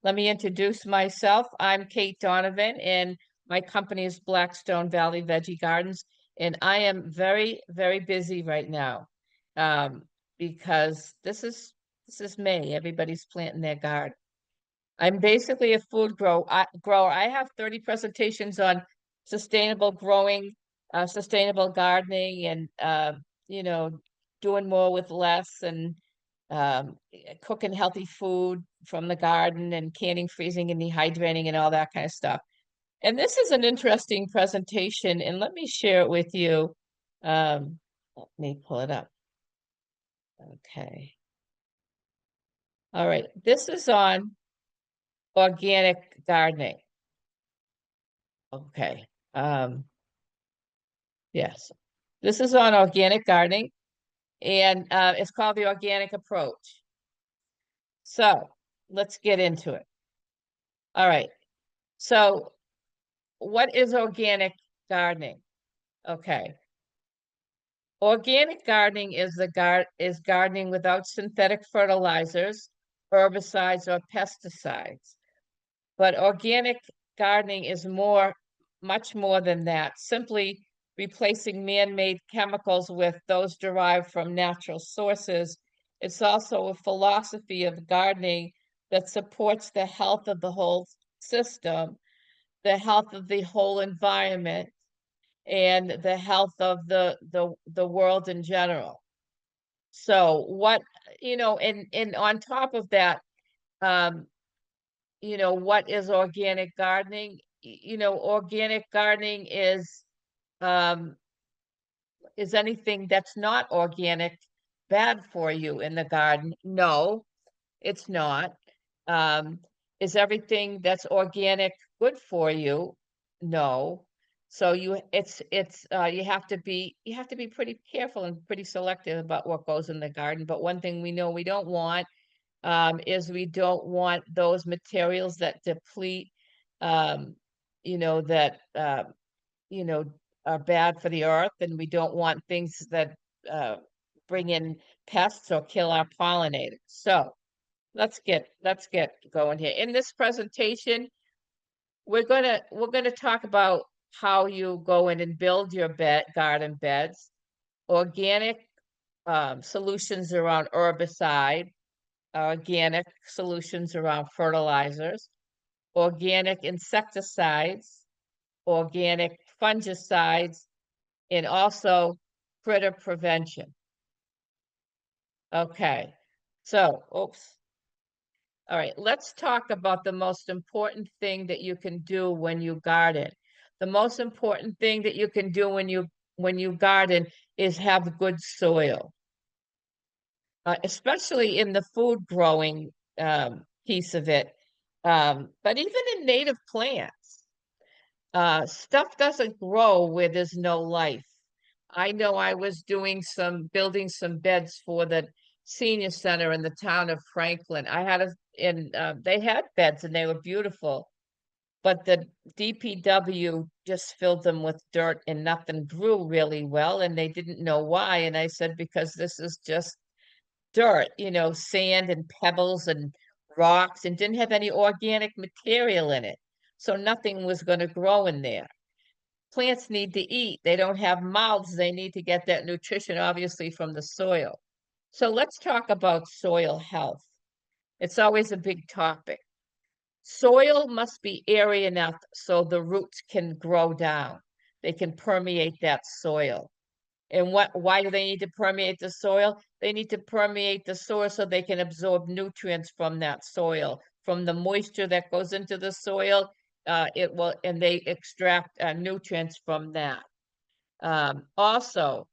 Let me introduce myself. I'm Kate Donovan, and my company is Blackstone Valley Veggie Gardens, and I am very, very busy right now because this is May. Everybody's planting their garden. I'm basically a food grower. I have 30 presentations on sustainable growing, sustainable gardening, and you know, doing more with less, and cooking healthy food from the garden, and canning, freezing, and dehydrating, and all that kind of stuff. And this is an interesting presentation, and let me share it with you. Let me pull it up. Okay. All right. This is on organic gardening. Okay. Yes. This is on organic gardening, and it's called the organic approach. So let's get into it. All right. So what is organic gardening? Okay. Organic gardening is gardening without synthetic fertilizers, herbicides, or pesticides. But organic gardening is much more than that, simply replacing man-made chemicals with those derived from natural sources. It's also a philosophy of gardening that supports the health of the whole system, the health of the whole environment, and the health of the world in general. So what, and on top of that, um, what is organic gardening? Organic gardening um, is anything that's not organic bad for you in the garden? No, it's not. Um, is everything that's organic good for you? No. So you have to be pretty careful and pretty selective about what goes in the garden. But one thing we know we don't want is we don't want those materials that deplete, um, that you know are bad for the earth, and we don't want things that uh, bring in pests or kill our pollinators. So let's get going here. In this presentation, we're gonna talk about how you go in and build your garden beds, organic solutions around herbicide, organic solutions around fertilizers, organic insecticides, organic fungicides, and also critter prevention. Okay, so oops. All right, let's talk about the most important thing that you can do when you garden. The most important thing that you can do when you garden is have good soil, especially in the food growing piece of it. But even in native plants, stuff doesn't grow where there's no life. I know I was building some beds for the senior center in the town of Franklin. They had beds and they were beautiful, but the DPW just filled them with dirt and nothing grew really well, and they didn't know why. And I said, because this is just dirt, sand and pebbles and rocks, and didn't have any organic material in it. So nothing was going to grow in there. Plants need to eat. They don't have mouths. They need to get that nutrition, obviously, from the soil. So let's talk about soil health. It's always a big topic. Soil must be airy enough so the roots can grow down. They can permeate that soil. And why do they need to permeate the soil? They need to permeate the soil so they can absorb nutrients from that soil, from the moisture that goes into the soil. And they extract nutrients from that. Also,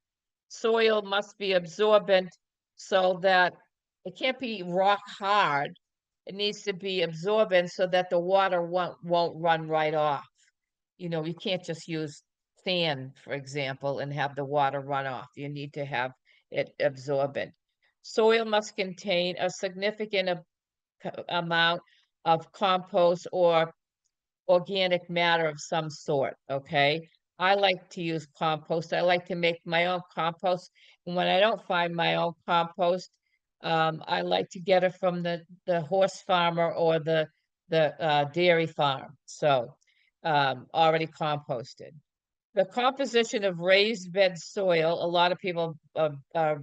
soil must be absorbent so that it can't be rock hard. It needs to be absorbent so that the water won't run right off. You can't just use sand, for example, and have the water run off. You need to have it absorbent. Soil must contain a significant amount of compost or organic matter of some sort, okay? I like to use compost. I like to make my own compost. And when I don't find my own compost, I like to get it from the horse farmer or the the dairy farm. So already composted. The composition of raised bed soil, a lot of people are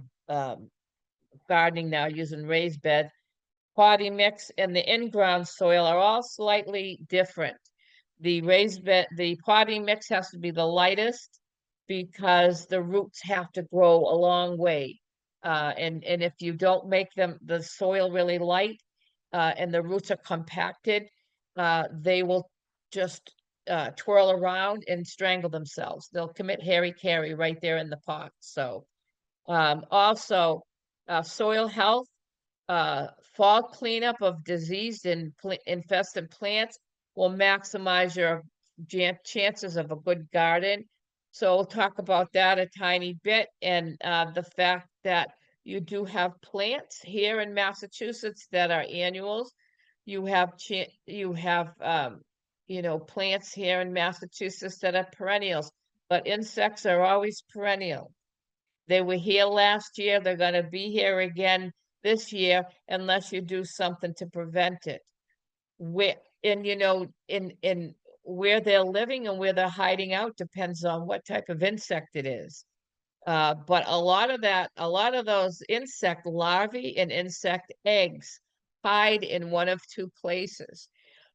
gardening now using raised bed. Potting mix and the in-ground soil are all slightly different. The raised bed, the potting mix has to be the lightest because the roots have to grow a long way. And if you don't make the soil really light, and the roots are compacted, they will just twirl around and strangle themselves. They'll commit hara-kiri right there in the pot. So also soil health, fall cleanup of diseased and infested plants will maximize your chances of a good garden. So we'll talk about that a tiny bit, and the fact that you do have plants here in Massachusetts that are annuals. You have plants here in Massachusetts that are perennials, but insects are always perennial. They were here last year. They're going to be here again this year unless you do something to prevent it. In where they're living and where they're hiding out depends on what type of insect it is. But a lot of those insect larvae and insect eggs hide in one of two places.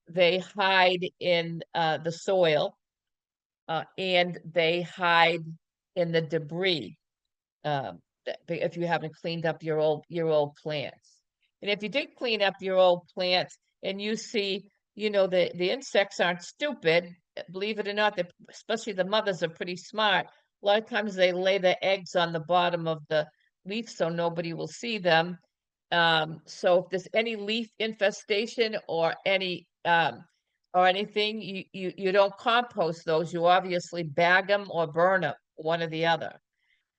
They hide in the soil, and they hide in the debris. If you haven't cleaned up your old plants. And if you did clean up your old plants and you see, the insects aren't stupid, believe it or not, especially the mothers are pretty smart. A lot of times they lay the eggs on the bottom of the leaf so nobody will see them. So if there's any leaf infestation or anything, you don't compost those. You obviously bag them or burn them, one or the other,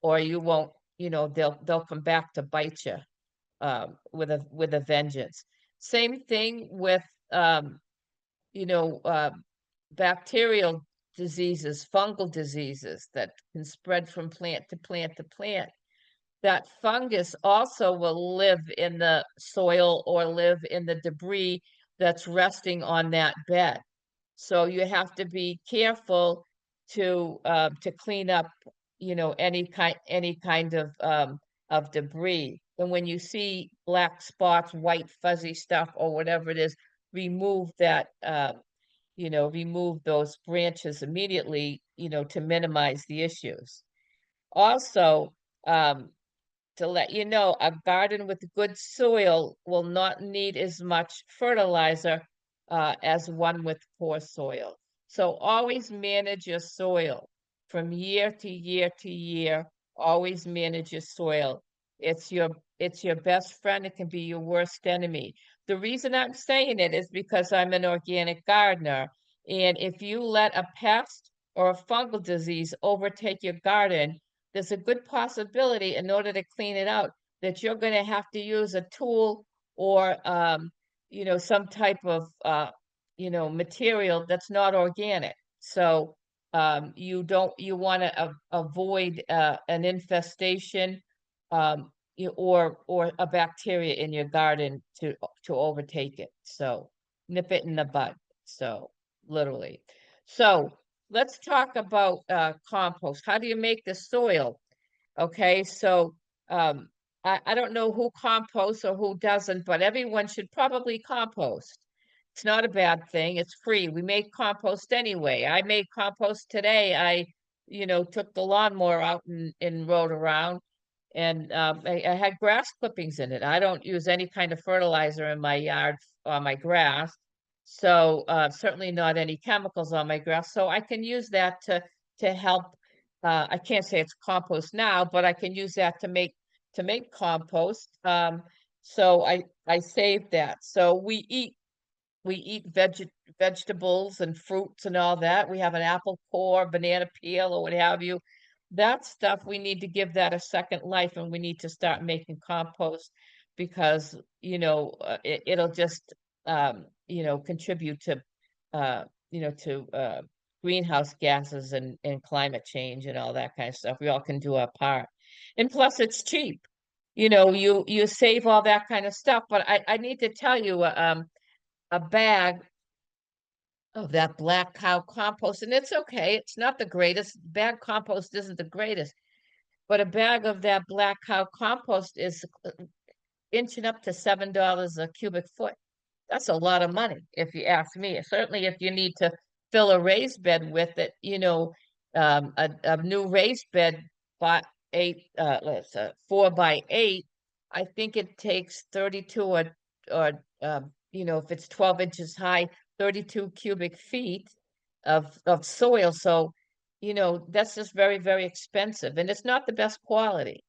or you won't, they'll come back to bite you with a vengeance. Same thing with you know bacterial diseases, fungal diseases that can spread from plant to plant to plant. That fungus also will live in the soil or live in the debris that's resting on that bed. So you have to be careful to clean up, any kind of debris. And when you see black spots, white fuzzy stuff, or whatever it is, remove that. Remove those branches immediately. To minimize the issues. Also, to let you know, a garden with good soil will not need as much fertilizer as one with poor soil. So always manage your soil from year to year to year. Always manage your soil. It's your best friend. It can be your worst enemy. The reason I'm saying it is because I'm an organic gardener. And if you let a pest or a fungal disease overtake your garden, there's a good possibility in order to clean it out that you're going to have to use a tool or some type of material that's not organic. So you want to avoid an infestation or a bacteria in your garden to overtake it. So nip it in the bud. So literally. So let's talk about compost. How do you make the soil? Okay, so I don't know who composts or who doesn't, but everyone should probably compost. It's not a bad thing. It's free. We make compost anyway. I made compost today. I took the lawnmower out and rode around, and I had grass clippings in it. I don't use any kind of fertilizer in my yard on my grass. So certainly not any chemicals on my grass. So I can use that to help. I can't say it's compost now, but I can use that to make compost. So I saved that. So we eat vegetables and fruits and all that. We have an apple core, banana peel, or what have you. That stuff, we need to give that a second life, and we need to start making compost because it'll just contribute to greenhouse gases and climate change and all that kind of stuff. We all can do our part, and plus it's cheap. You save all that kind of stuff. But I need to tell you, a bag of that black cow compost, and it's okay. It's not the greatest. Bag compost isn't the greatest, but a bag of that black cow compost is inching up to $7 a cubic foot. That's a lot of money, if you ask me. Certainly, if you need to fill a raised bed with it, a new raised bed by 4 by 8. I think it takes 32 or if it's 12 inches high, 32 cubic feet of soil. So, that's just very, very expensive, and it's not the best quality.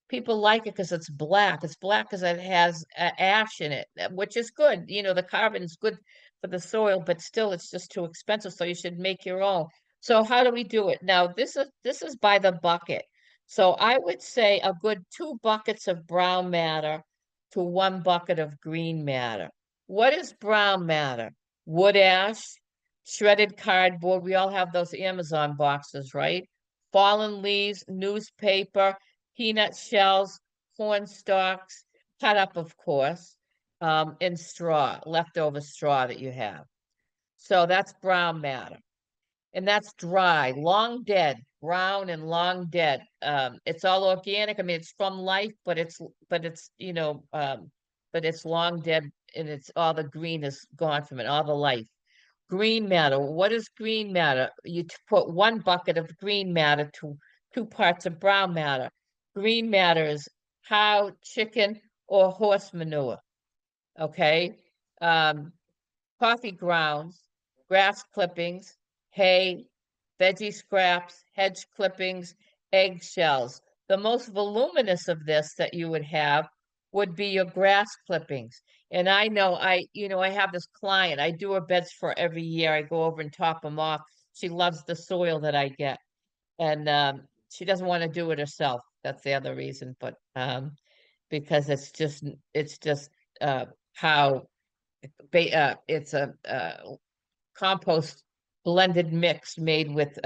People like it because it's black. It's black because it has ash in it, which is good. The carbon is good for the soil, but still, it's just too expensive. So you should make your own. So how do we do it? Now, this is by the bucket. So I would say a good 2 buckets of brown matter to 1 bucket of green matter. What is brown matter? Wood ash, shredded cardboard. We all have those Amazon boxes, right? Fallen leaves, newspaper, peanut shells, corn stalks, cut up, of course, and straw, leftover straw that you have. So that's brown matter. And that's dry, long dead, brown and long dead. It's all organic. I mean, it's from life, but it's long dead, and it's all the green is gone from it, all the life. Green matter. What is green matter? You put 1 bucket of green matter to 2 parts of brown matter. Green matter is cow, chicken, or horse manure. Okay. Um, Coffee grounds, grass clippings, hay, veggie scraps, hedge clippings, eggshells. The most voluminous of this that you would have would be your grass clippings. And I know I have this client. I do her beds for every year. I go over and top them off. She loves the soil that I get. And she doesn't want to do it herself. That's the other reason. But because it's just how it's a compost blended mix made with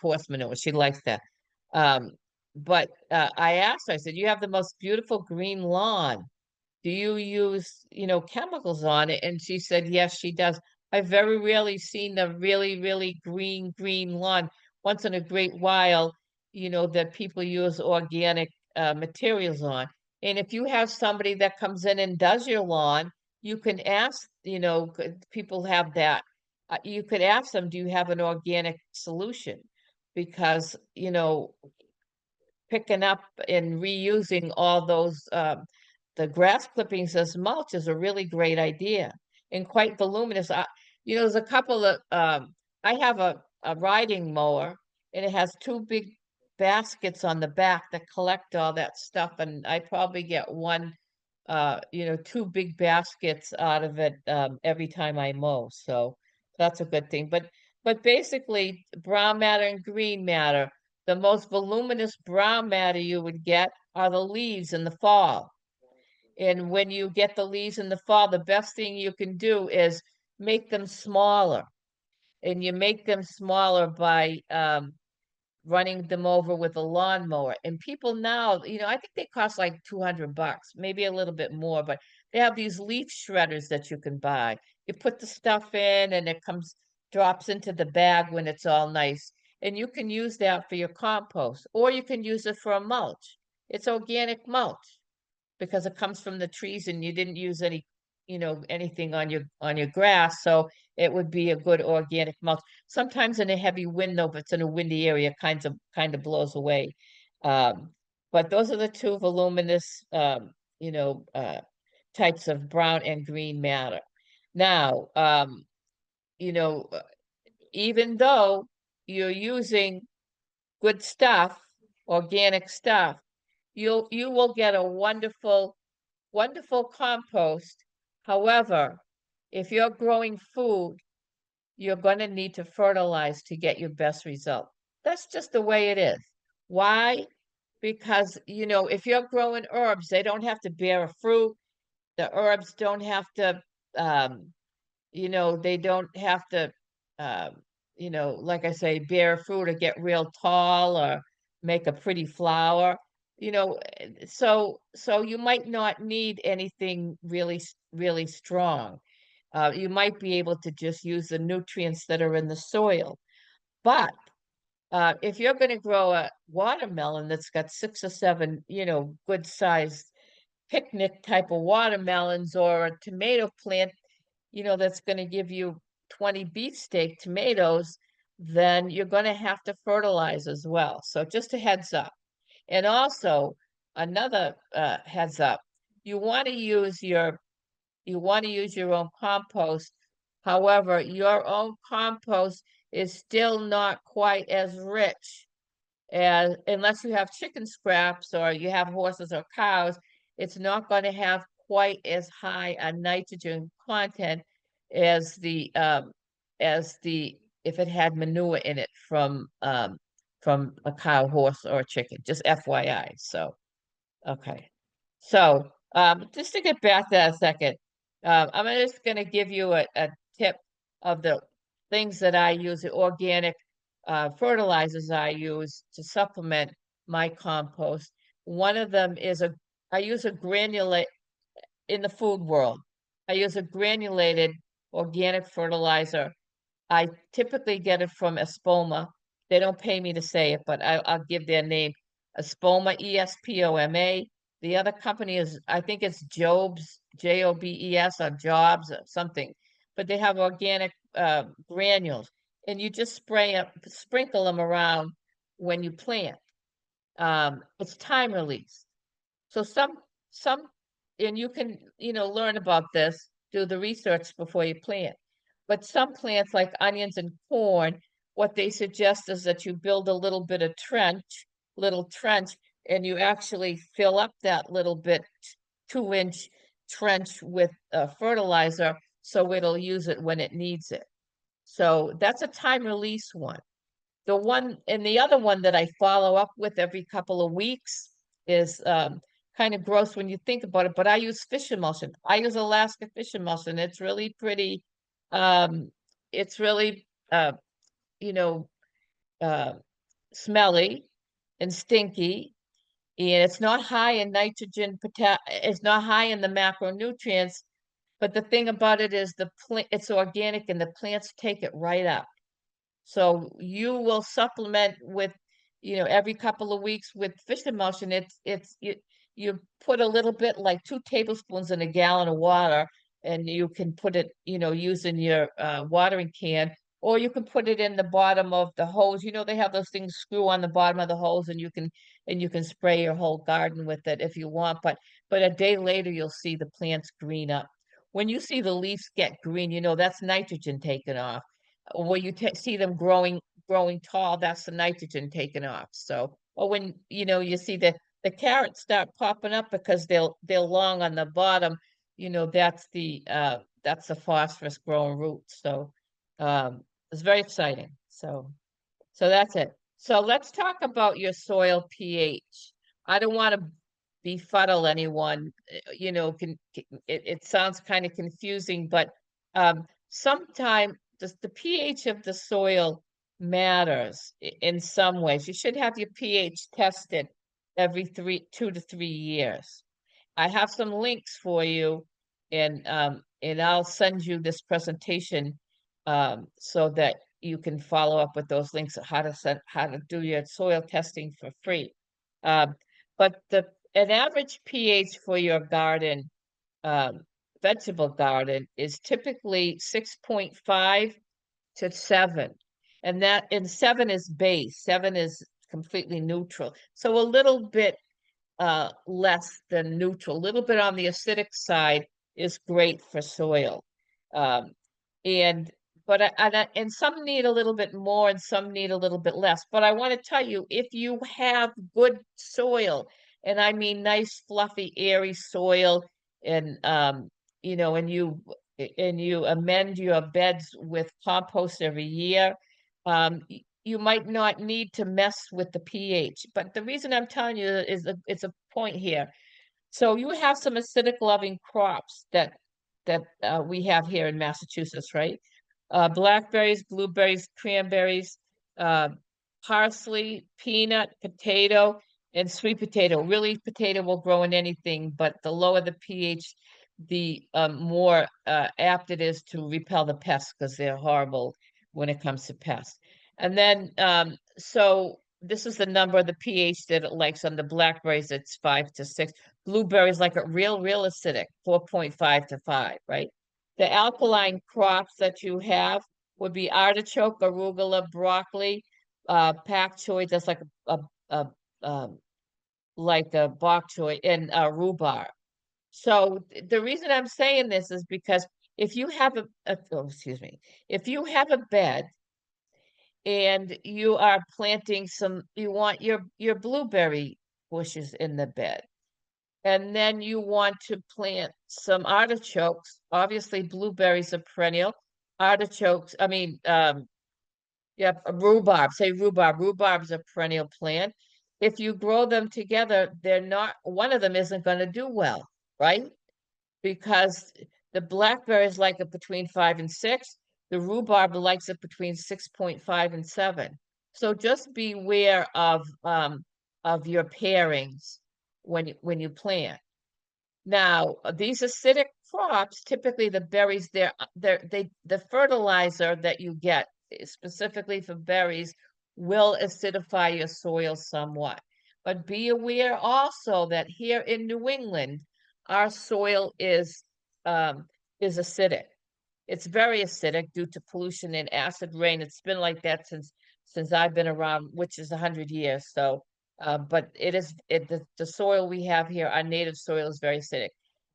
horse manure. She likes that. Um, but I asked her, I said, "You have the most beautiful green lawn. Do you use, chemicals on it?" And she said, "Yes, she does." I've very rarely seen the really, really green lawn. Once in a great while, that people use organic materials on. And if you have somebody that comes in and does your lawn, you can ask, people have that. You could ask them, "Do you have an organic solution?" Because, picking up and reusing all those the grass clippings as mulch is a really great idea and quite voluminous. There's a couple of I have a riding mower, and it has 2 big baskets on the back that collect all that stuff, and I probably get 2 big baskets out of it every time I mow. So that's a good thing. But basically, brown matter and green matter. The most voluminous brown matter you would get are the leaves in the fall. And when you get the leaves in the fall, the best thing you can do is make them smaller. And you make them smaller by running them over with a lawnmower. And people now, I think they cost like $200, maybe a little bit more, but they have these leaf shredders that you can buy. You put the stuff in, and it drops into the bag when it's all nice. And you can use that for your compost, or you can use it for a mulch. It's organic mulch because it comes from the trees, and you didn't use anything on your grass, so it would be a good organic mulch. Sometimes in a heavy wind, though, if it's in a windy area, kind of blows away. But those are the two voluminous types of brown and green matter. Now, you know uh, even though you're using good stuff, organic stuff, you will get a wonderful, wonderful compost. However, if you're growing food, you're going to need to fertilize to get your best result. That's just the way it is. Why? Because, if you're growing herbs, they don't have to bear a fruit. The herbs don't have to, they don't have to, like I say, bear fruit or get real tall or make a pretty flower. So you might not need anything really, really strong. You might be able to just use the nutrients that are in the soil. But if you're going to grow a watermelon that's got 6 or 7, good sized picnic type of watermelons, or a tomato plant, that's going to give you 20 beefsteak tomatoes, then you're going to have to fertilize as well. So just a heads up. And also another heads up, you want to use your own compost. However, your own compost is still not quite as rich as, unless you have chicken scraps or you have horses or cows, it's not going to have quite as high a nitrogen content as the if it had manure in it from a cow, horse, or a chicken. Just FYI. So okay. So just to get back to that a second, I'm just going to give you a tip of the things that I use, the organic fertilizers I use to supplement my compost. One of them is I use a granulate in the food world. I use a granulated organic fertilizer. I typically get it from Espoma. They don't pay me to say it, but I'll give their name. Espoma, ESPOMA. The other company is, I think it's Jobs, JOBES, or Jobs, or something. But they have organic granules, and you just sprinkle them around when you plant. It's time release. So some, and you can, learn about this, do the research before you plant. But some plants like onions and corn, what they suggest is that you build a little bit of little trench, and you actually fill up that little bit 2-inch trench with fertilizer, so it'll use it when it needs it. So that's a time release one. The other one that I follow up with every couple of weeks is kind of gross when you think about it, but I use fish emulsion. I use Alaska fish emulsion. It's really pretty, it's really, you know, uh, smelly and stinky, and it's not high in nitrogen, it's not high in the macronutrients, but the thing about it is it's organic and the plants take it right up. So you will supplement with, every couple of weeks with fish emulsion. You put a little bit, like 2 tablespoons in a gallon of water, and you can put it, using your watering can, or you can put it in the bottom of the hose. They have those things screw on the bottom of the hose, and you can spray your whole garden with it if you want. But a day later, you'll see the plants green up. When you see the leaves get green, that's nitrogen taken off. Where you see them growing tall, that's the nitrogen taken off. So, or when you see the carrots start popping up because they're long on the bottom, that's the phosphorus growing roots. So it's very exciting. So that's it. So let's talk about your soil pH. I don't want to befuddle anyone. It sounds kind of confusing, but sometimes the pH of the soil matters in some ways. You should have your pH tested every 2 to 3 years. I have some links for you, and I'll send you this presentation so that you can follow up with those links, how to do your soil testing for free. But an average pH for your garden, vegetable garden, is typically 6.5 to 7. And 7 is base. 7 is completely neutral. So a little bit less than neutral, a little bit on the acidic side is great for soil. And some need a little bit more and some need a little bit less. But I want to tell you, if you have good soil, and I mean nice, fluffy, airy soil, and and you amend your beds with compost every year, you might not need to mess with the pH. But the reason I'm telling you is it's a point here. So you have some acidic loving crops that we have here in Massachusetts, right? Blackberries, blueberries, cranberries, parsley, peanut, potato, and sweet potato. Really, potato will grow in anything, but the lower the pH, the more apt it is to repel the pests, because they're horrible when it comes to pests. And then, so this is the number of the pH that it likes. On the blackberries, it's 5 to 6. Blueberries like a real acidic, 4.5 to 5, right? The alkaline crops that you have would be artichoke, arugula, broccoli, pak choi, that's a, like a bok choy, and rhubarb. So the reason I'm saying this is because if you have if you have a bed and you are planting you want your blueberry bushes in the bed, and then you want to plant some artichokes. Obviously, blueberries are perennial. Artichokes, I mean, yeah, rhubarb, say rhubarb. Rhubarb's a perennial plant. If you grow them together, one of them isn't going to do well, right? Because the blackberries like it between 5 and 6. The rhubarb likes it between 6.5 and 7. So just beware of your pairings when you plant. Now, these acidic crops, typically the berries, the fertilizer that you get specifically for berries will acidify your soil somewhat. But be aware also that here in New England, our soil is acidic. It's very acidic due to pollution and acid rain. It's been like that since I've been around, which is 100 years. So, but the soil we have here, our native soil, is very acidic.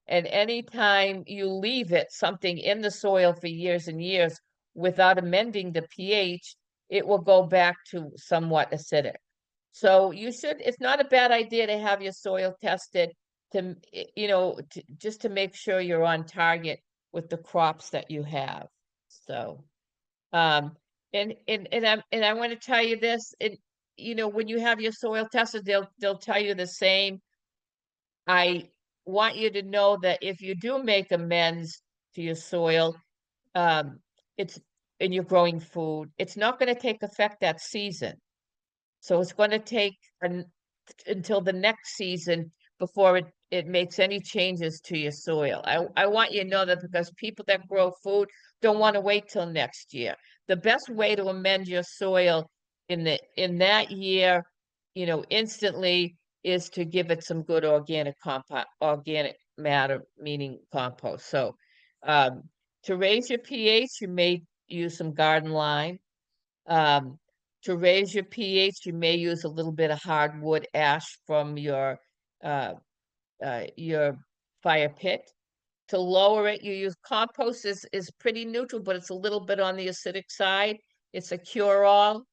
And anytime you leave something in the soil for years and years without amending the pH, it will go back to somewhat acidic. So it's not a bad idea to have your soil tested just to make sure you're on target with the crops that you have. So, um, and I want to tell you this, when you have your soil tested, they'll tell you the same. I want you to know that if you do make amends to your soil, um, it's and you're growing food, it's not going to take effect that season. So it's going to take until the next season before it makes any changes to your soil. I want you to know that, because people that grow food don't want to wait till next year. The best way to amend your soil in that year, instantly, is to give it some good organic matter, meaning compost. So to raise your pH, you may use some garden lime. To raise your pH, you may use a little bit of hardwood ash from your fire pit. To lower it, you use compost. Is pretty neutral, but it's a little bit on the acidic side. It's a cure-all.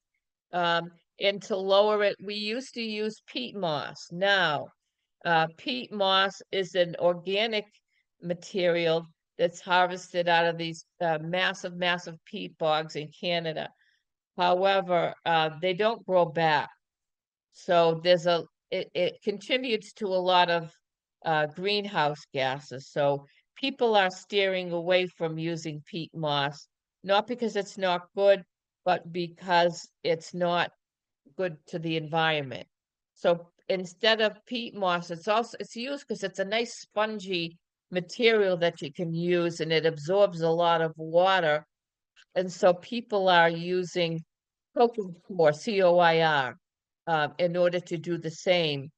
And to lower it, we used to use peat moss. Now, peat moss is an organic material that's harvested out of these massive peat bogs in Canada. However, they don't grow back. So it contributes to a lot of greenhouse gases. So people are steering away from using peat moss, not because it's not good, but because it's not good to the environment. So instead of peat moss, it's used because it's a nice spongy material that you can use, and it absorbs a lot of water. And so people are using coir, COIR, in order to do the same.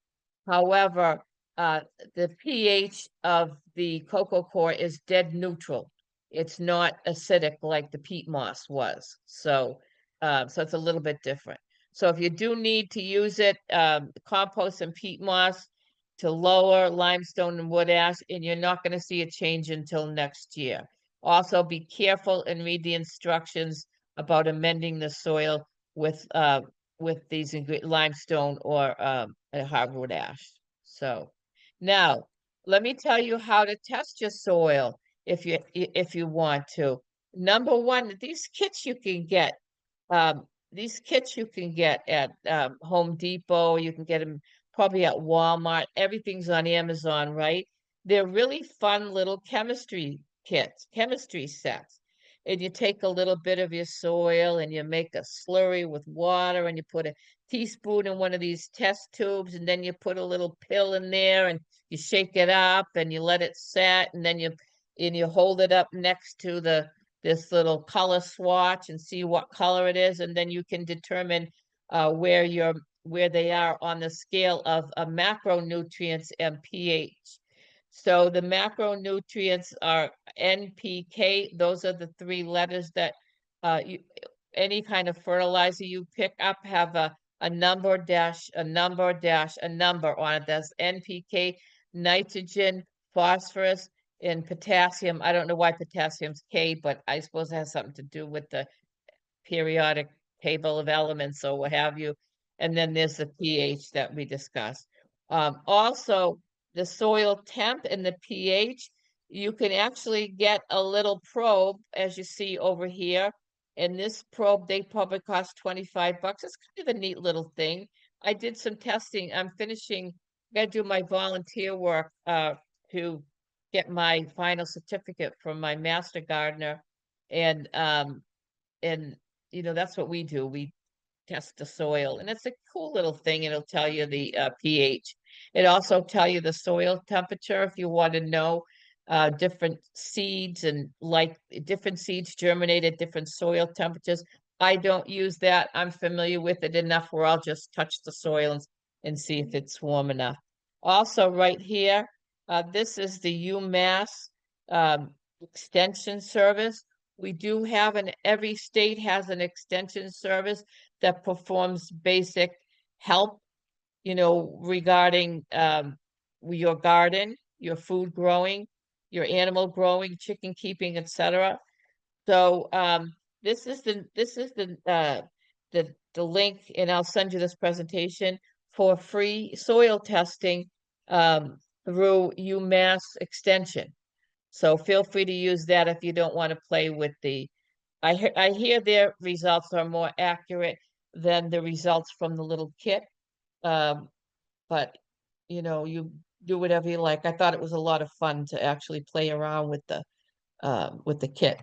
However, uh, the pH of the cocoa core is dead neutral. It's not acidic like the peat moss was. So it's a little bit different. So if you do need to use it, compost and peat moss to lower limestone and wood ash, and you're not going to see a change until next year. Also, be careful and read the instructions about amending the soil with these limestone or hardwood ash. So now let me tell you how to test your soil if you want to. Number one, these kits you can get at Home Depot. You can get them probably at Walmart. Everything's on Amazon, right? They're really fun little chemistry kits, chemistry sets. and you take a little bit of your soil and you make a slurry with water and you put a teaspoon in one of these test tubes and then you put a little pill in there and you shake it up and you let it set and then you hold it up next to this little color swatch and see what color it is, and then you can determine where they are on the scale of macronutrients and pH. So the macronutrients are NPK. Those are the three letters that any kind of fertilizer you pick up have a number dash, a number dash, a number on it. That's NPK, nitrogen, phosphorus, and potassium. I don't know why potassium's K, but I suppose it has something to do with the periodic table of elements or what have you. And then there's the pH that we discussed. Also, the soil temp and the pH, you can actually get a little probe, as you see over here. And this probe, they probably cost 25 bucks. It's kind of a neat little thing. I did some testing. I'm finishing, I got to do my volunteer work to get my final certificate from my master gardener. And that's what we do. We test the soil, and it's a cool little thing. It'll tell you the pH. It also tell you the soil temperature if you want to know different seeds, and like different seeds germinate at different soil temperatures. I don't use that. I'm familiar with it enough where I'll just touch the soil and see if it's warm enough. Also, right here, this is the UMass Extension Service. We do have every state has an extension service that performs basic help, regarding your garden, your food growing, your animal growing, chicken keeping, etc. So this is the link, and I'll send you this presentation for free soil testing through UMass Extension. So feel free to use that if you don't want to play with I hear their results are more accurate than the results from the little kit. But you do whatever you like. I thought it was a lot of fun to actually play around with the kit.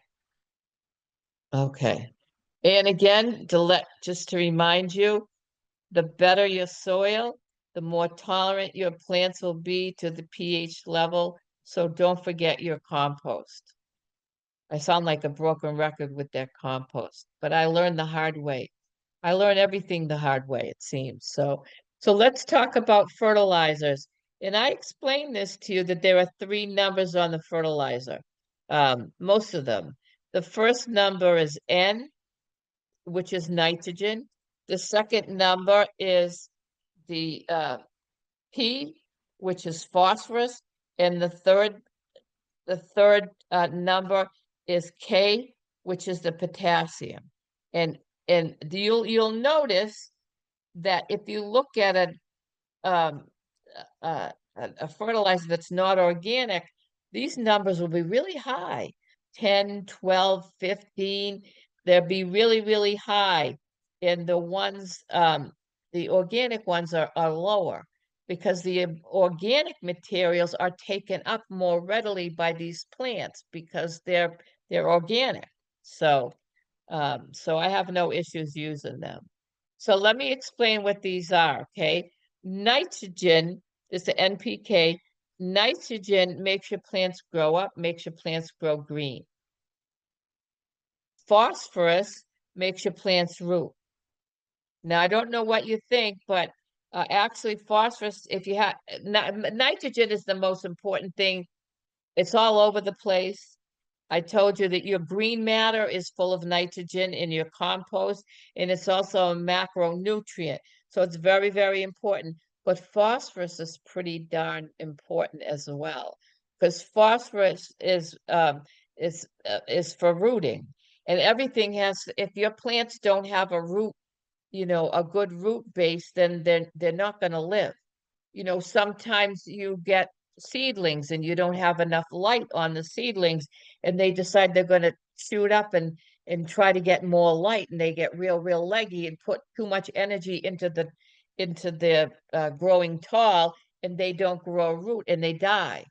Okay. And again, just to remind you, the better your soil, the more tolerant your plants will be to the pH level. So don't forget your compost. I sound like a broken record with that compost, but I learned the hard way. I learn everything the hard way, it seems. So let's talk about fertilizers. And I explained this to you that there are three numbers on the fertilizer, most of them. The first number is N, which is nitrogen. The second number is the P, which is phosphorus. And the third number is K, which is the potassium. And you'll notice that if you look at a fertilizer that's not organic, these numbers will be really high, 10, 12, 15. They'll be really, really high. And the organic ones are lower, because the organic materials are taken up more readily by these plants because they're organic. So I have no issues using them. So let me explain what these are, okay? Nitrogen is the NPK. Nitrogen makes your plants grow up, makes your plants grow green. Phosphorus makes your plants root. Now, I don't know what you think, but actually phosphorus, if you have nitrogen is the most important thing. It's all over the place. I told you that your green matter is full of nitrogen in your compost, and it's also a macronutrient. So it's very, very important. But phosphorus is pretty darn important as well, because phosphorus is for rooting. And everything if your plants don't have a root, a good root base, then they're not going to live. Sometimes you get seedlings and you don't have enough light on the seedlings, and they decide they're going to shoot up and try to get more light, and they get real leggy and put too much energy into the growing tall, and they don't grow a root and they die.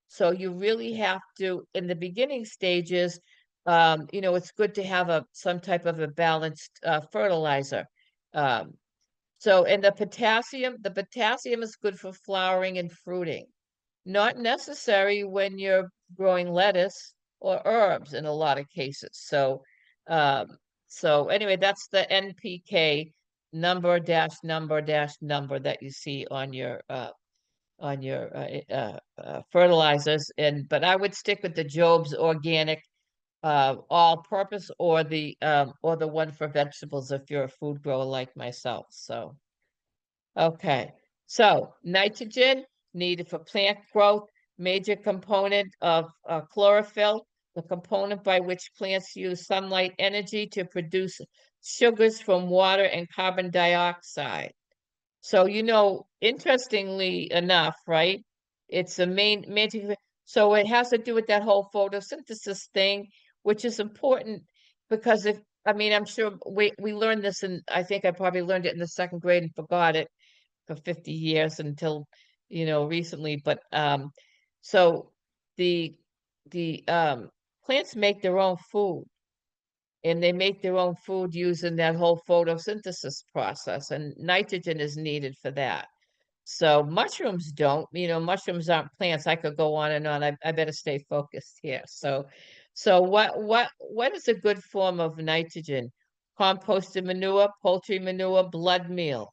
So you really have to, in the beginning stages, it's good to have some type of a balanced fertilizer. Um, and the potassium is good for flowering and fruiting. Not necessary when you're growing lettuce or herbs in a lot of cases. Um, so anyway, that's the NPK number dash number dash number that you see on your fertilizers. But I would stick with the Job's organic all-purpose or the one for vegetables if you're a food grower like myself. So okay, so nitrogen needed for plant growth, major component of chlorophyll, the component by which plants use sunlight energy to produce sugars from water and carbon dioxide. So, interestingly enough, right? It's a major, so it has to do with that whole photosynthesis thing, which is important because I'm sure we learned this, and I think I probably learned it in the second grade and forgot it for 50 years until, recently. But so the plants make their own food, and they make their own food using that whole photosynthesis process, and nitrogen is needed for that. So mushrooms don't, mushrooms aren't plants. I could go on and on. I better stay focused here. So what is a good form of nitrogen? Composted manure, poultry manure, blood meal,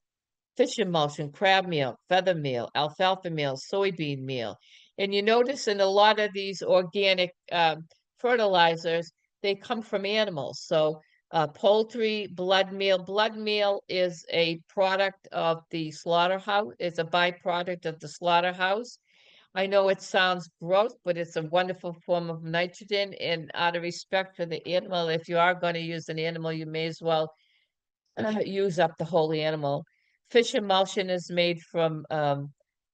fish emulsion, crab meal, feather meal, alfalfa meal, soybean meal. And you notice in a lot of these organic fertilizers, they come from animals. So poultry, blood meal is a product of the slaughterhouse. It's a byproduct of the slaughterhouse. I know it sounds gross, but it's a wonderful form of nitrogen. And out of respect for the animal, if you are going to use an animal, you may as well use up the whole animal. Fish emulsion is made from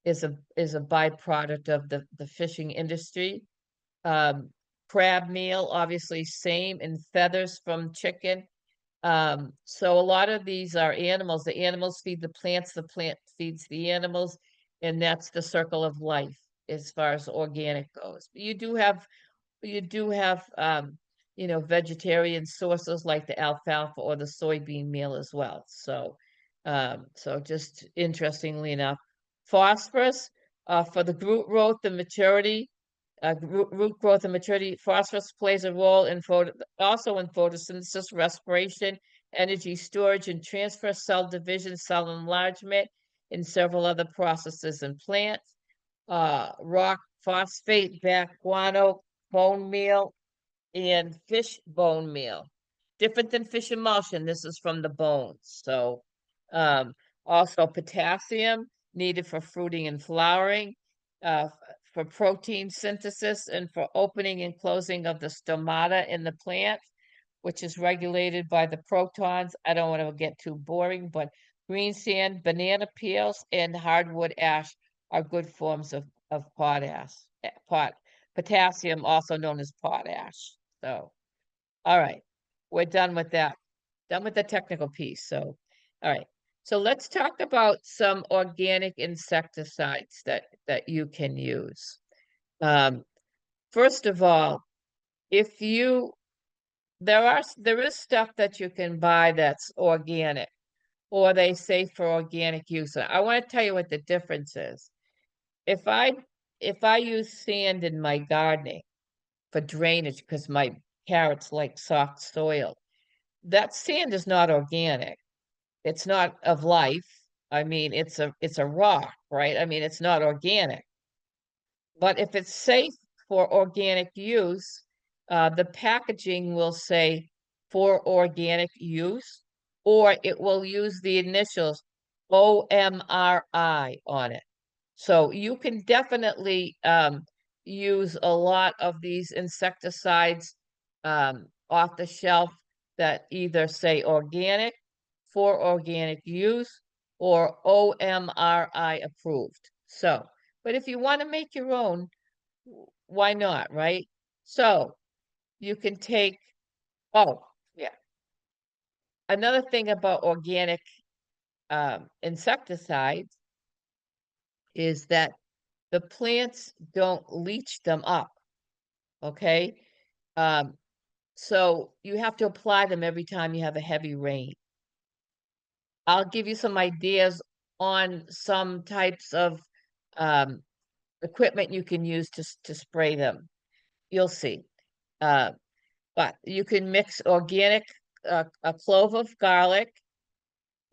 is a byproduct of the fishing industry. Um, Crab meal, obviously same, and feathers from chicken. So a lot of these are animals. The animals feed the plants, the plant feeds the animals, and that's the circle of life as far as organic goes. You do have vegetarian sources like the alfalfa or the soybean meal as well. So just interestingly enough, phosphorus for the root growth and maturity. Phosphorus plays a role also in photosynthesis, respiration, energy storage and transfer, cell division, cell enlargement, and several other processes in plants. Rock phosphate, back guano, bone meal, and fish bone meal. Different than fish emulsion. This is from the bones. So, um, also potassium needed for fruiting and flowering, uh, for protein synthesis, and for opening and closing of the stomata in the plant, which is regulated by the protons. I don't want to get too boring, but green sand, banana peels, and hardwood ash are good forms of potassium, also known as potash. So, all right, we're done with that. Done with the technical piece. So, all right. So let's talk about some organic insecticides that you can use. First of all, if you there is stuff that you can buy that's organic, or they say for organic use. I want to tell you what the difference is. If I use sand in my gardening for drainage because my carrots like soft soil, that sand is not organic. It's not of life. I mean, it's a rock, right? I mean, it's not organic. But if it's safe for organic use, the packaging will say for organic use, or it will use the initials OMRI on it. So you can definitely use a lot of these insecticides off the shelf that either say organic, for organic use, or OMRI approved. So, but if you want to make your own, why not, right? So you can take, oh, yeah. Another thing about organic insecticides is that the plants don't leach them up, okay? Um, So you have to apply them every time you have a heavy rain. I'll give you some ideas on some types of um, equipment you can use to spray them. You'll see. Uh, but you can mix organic, a clove of garlic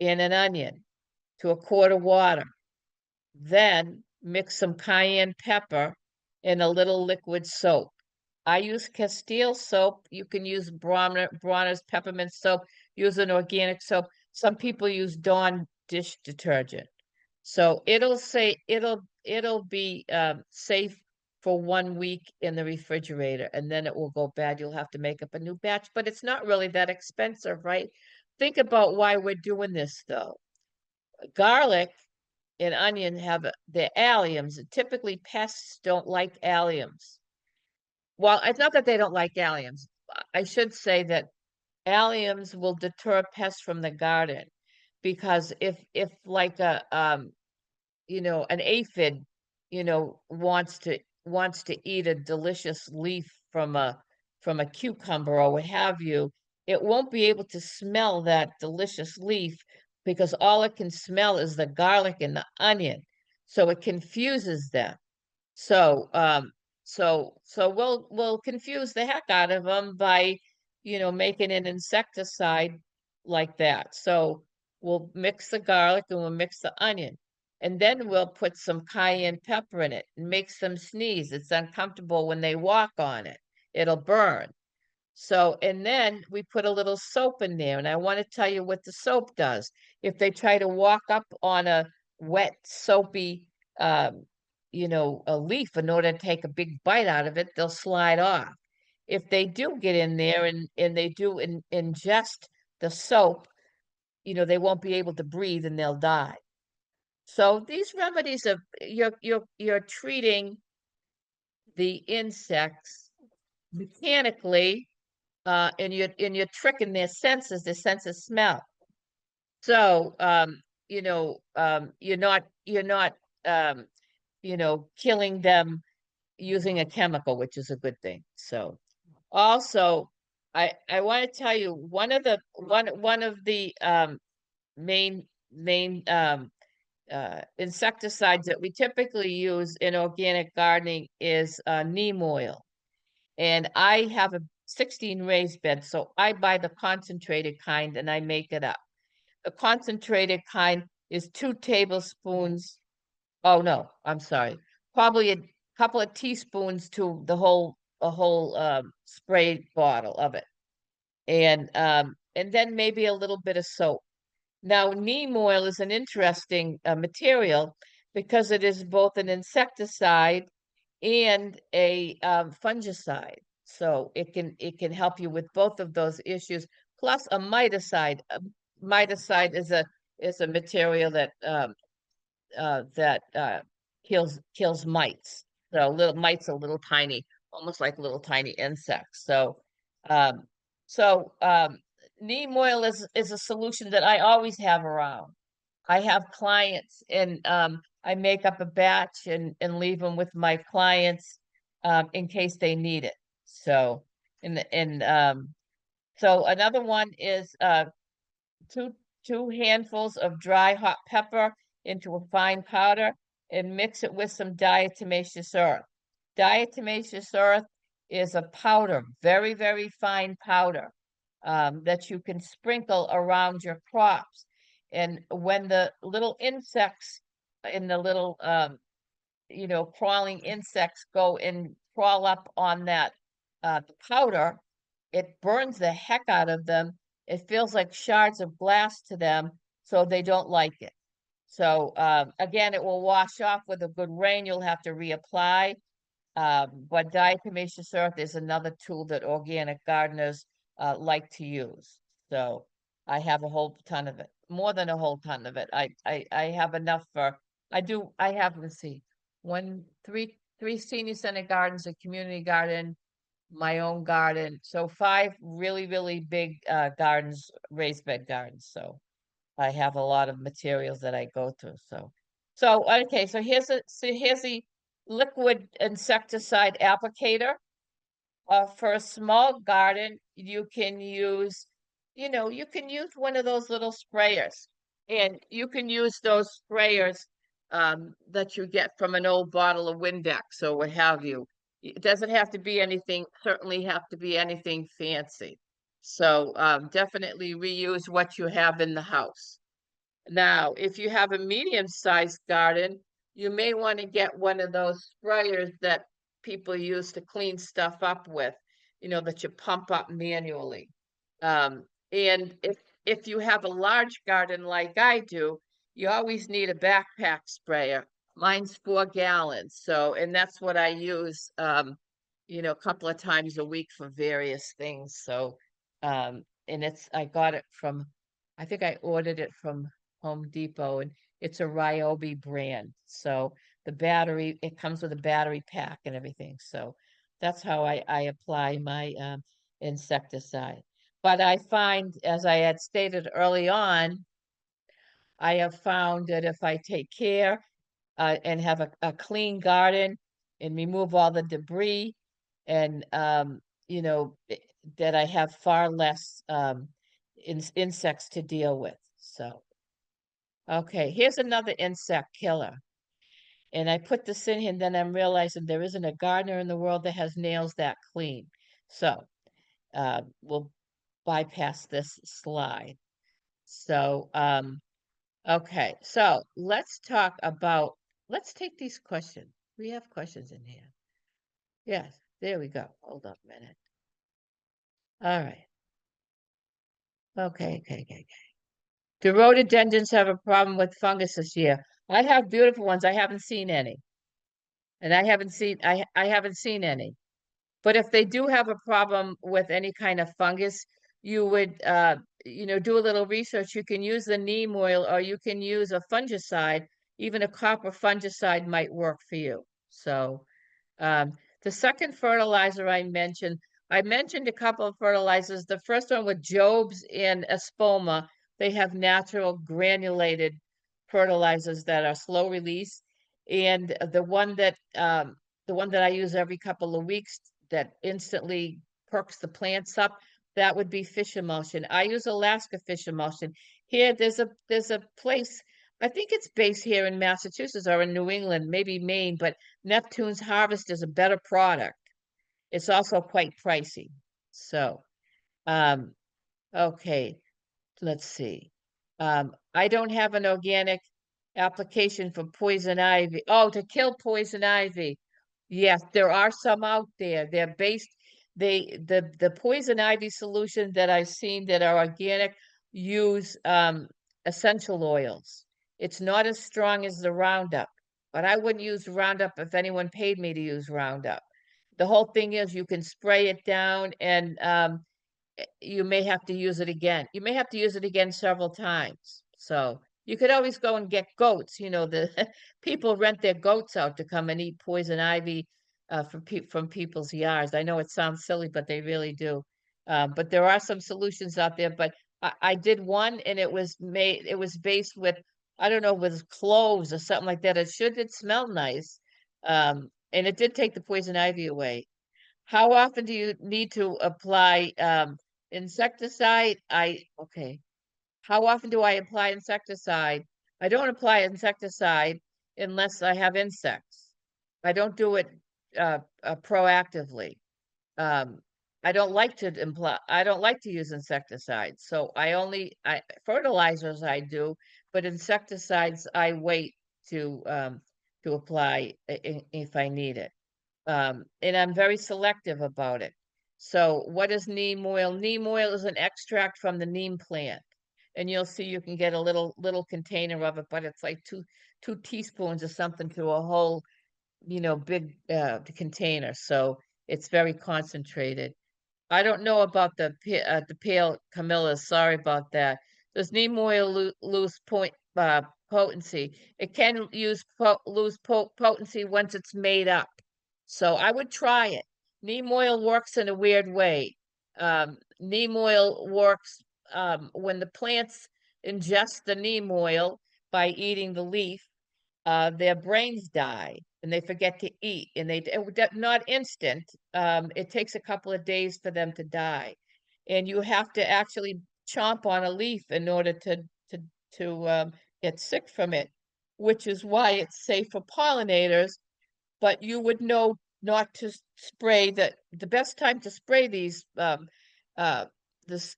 and an onion to a quart of water. Then mix some cayenne pepper in a little liquid soap. I use Castile soap. You can use Bronner's peppermint soap. Use an organic soap. Some people use Dawn dish detergent. So it'll be safe for 1 week in the refrigerator, and then it will go bad. You'll have to make up a new batch, but it's not really that expensive, right? Think about why we're doing this though. Garlic and onion have the alliums. Typically, pests don't like alliums. Well, it's not that they don't like alliums. I should say that alliums will deter pests from the garden because if like a an aphid, wants to eat a delicious leaf from a cucumber or what have you, it won't be able to smell that delicious leaf because all it can smell is the garlic and the onion. So it confuses them. So, so we'll confuse the heck out of them by, making an insecticide like that. So we'll mix the garlic and we'll mix the onion, and then we'll put some cayenne pepper in it. It makes them sneeze. It's uncomfortable when they walk on it. It'll burn. So, and then we put a little soap in there, and I want to tell you what the soap does. If they try to walk up on a wet, soapy, um, a leaf in order to take a big bite out of it, they'll slide off. If they do get in there and they do ingest the soap, they won't be able to breathe and they'll die. So these remedies of you're treating the insects mechanically, and you're tricking their sense of smell. So you're not um, killing them using a chemical, which is a good thing. So also, I want to tell you one of the main insecticides that we typically use in organic gardening is neem oil. And I have a 16 raised bed, so I buy the concentrated kind and I make it up. The concentrated kind is 2 tablespoons. Oh no, I'm sorry. Probably a couple of teaspoons to a whole spray bottle of it. And then maybe a little bit of soap. Now, neem oil is an interesting material because it is both an insecticide and a fungicide. So it can help you with both of those issues, plus a miticide. Miticide is a material that kills mites. So little mites are little tiny, almost like little tiny insects. Um, so neem oil is a solution that I always have around. I have clients and I make up a batch and leave them with my clients in case they need it. So so another one is two two handfuls of dry hot pepper into a fine powder and mix it with some diatomaceous earth. Diatomaceous earth is a powder, very, very fine powder that you can sprinkle around your crops. And when the little insects in the little crawling insects go and crawl up on that powder, it burns the heck out of them. It feels like shards of glass to them, so they don't like it. So again, it will wash off with a good rain. You'll have to reapply. But diatomaceous earth is another tool that organic gardeners like to use. So I have a whole ton of it, more than a whole ton of it. I have enough I have, let's see, three senior center gardens, a community garden, my own garden. So 5 really, really big gardens, raised bed gardens. So I have a lot of materials that I go through. So okay, so here's the liquid insecticide applicator. for a small garden, you can use, you can use one of those little sprayers, and you can use those sprayers that you get from an old bottle of Windex or what have you. It doesn't have to be anything, certainly have to be anything fancy. So definitely reuse what you have in the house. Now, if you have a medium-sized garden, you may want to get one of those sprayers that people use to clean stuff up with, that you pump up manually. And if you have a large garden like I do, you always need a backpack sprayer. Mine's 4 gallons, so and that's what I use, a couple of times a week for various things. So, and I got it from, I think I ordered it from Home Depot, and it's a Ryobi brand. So it comes with a battery pack and everything. So that's how I apply my insecticide. But I find, as I had stated early on, I have found that if I take care and have a clean garden and remove all the debris and, that I have far less insects to deal with. So. Okay, here's another insect killer. And I put this in here, and then I'm realizing there isn't a gardener in the world that has nails that clean. So we'll bypass this slide. So, okay, so let's take these questions. We have questions in here. Yes, there we go. Hold on a minute. All right. Okay. Do rhododendrons have a problem with fungus this year? I have beautiful ones. I haven't seen any. And I haven't seen any. But if they do have a problem with any kind of fungus, you would do a little research. You can use the neem oil, or you can use a fungicide. Even a copper fungicide might work for you. So um, the second fertilizer I mentioned a couple of fertilizers. The first one with Jobs and Espoma, they have natural granulated fertilizers that are slow release. And the one that I use every couple of weeks that instantly perks the plants up, that would be fish emulsion. I use Alaska fish emulsion. Here, there's a place, I think it's based here in Massachusetts or in New England, maybe Maine, but Neptune's Harvest is a better product. It's also quite pricey. So, um, okay, let's see. I don't have an organic application for poison ivy. Oh, to kill poison ivy. Yes, there are some out there. The poison ivy solution that I've seen that are organic use essential oils. It's not as strong as the Roundup, but I wouldn't use Roundup if anyone paid me to use Roundup. The whole thing is you can spray it down, and you may have to use it again. You may have to use it again several times. So you could always go and get goats. The people rent their goats out to come and eat poison ivy from people's yards. I know it sounds silly, but they really do. But there are some solutions out there. But I did one, and it was based with, I don't know, with cloves or something like that. It smelled nice. And it did take the poison ivy away. How often do you need to apply insecticide? Okay. How often do I apply insecticide? I don't apply insecticide unless I have insects. I don't do it proactively. Um, I don't like to use insecticides. So fertilizers I do, but insecticides I wait to apply if I need it. And I'm very selective about it. So what is neem oil? Neem oil is an extract from the neem plant. And you'll see you can get a little container of it, but it's like two teaspoons or something to a whole, big container. So it's very concentrated. I don't know about the pale camellias. Sorry about that. Does neem oil lose potency? It can lose potency once it's made up. So I would try it. Neem oil works in a weird way. Neem oil works when the plants ingest the neem oil by eating the leaf. their brains die and they forget to eat, and not instant. It takes a couple of days for them to die, and you have to actually chomp on a leaf in order to to get sick from it, which is why it's safe for pollinators. But you would know not to spray the best time to spray uh,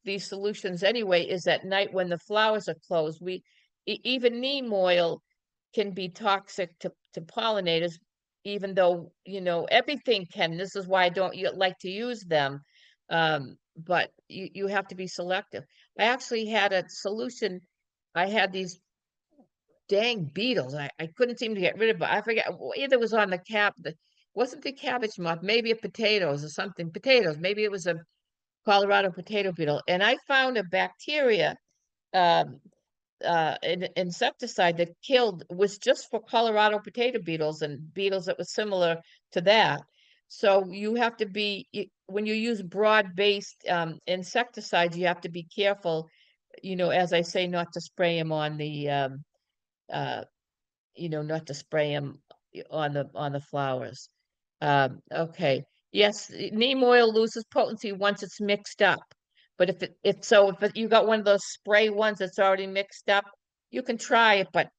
these solutions anyway is at night when the flowers are closed. Even neem oil can be toxic to pollinators, even though, everything can. This is why I don't like to use them. But you have to be selective. I actually had a solution. I had these dang beetles. I couldn't seem to get rid of it. I forget, either was on the wasn't the cabbage moth, maybe a potatoes or something. Potatoes, maybe it was a Colorado potato beetle. And I found a bacteria, um, an insecticide that was just for Colorado potato beetles and beetles that was similar to that. So you have to when you use broad-based insecticides, you have to be careful, as I say, not to spray them on uh, not to spray them on the flowers. Okay. Yes, neem oil loses potency once it's mixed up. But if you got one of those spray ones that's already mixed up, you can try it, but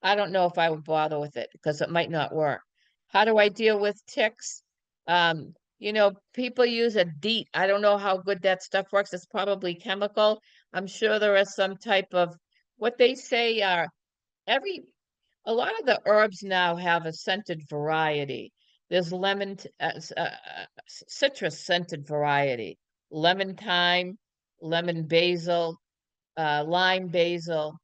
I don't know if I would bother with it because it might not work. How do I deal with ticks? People use a DEET. I don't know how good that stuff works. It's probably chemical. I'm sure there is some type of what they say are every a lot of the herbs now have a scented variety. There's citrus scented variety, lemon thyme, lemon basil, lime basil.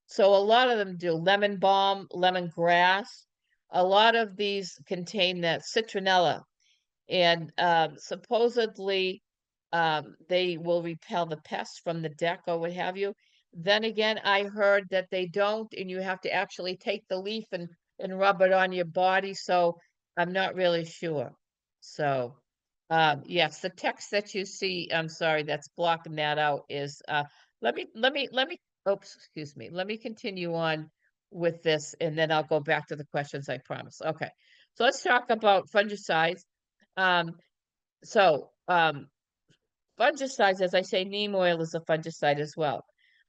So a lot of them do lemon balm, lemon grass. A lot of these contain that citronella, and supposedly they will repel the pests from the deck or what have you. Then again, I heard that they don't, and you have to actually take the leaf and rub it on your body. So I'm not really sure. So yes, the text that you see, I'm sorry, that's blocking that out is let me oops, excuse me. Let me continue on with this and then I'll go back to the questions I promised. Okay. So let's talk about fungicides. Um, so fungicides, as I say, neem oil is a fungicide as well.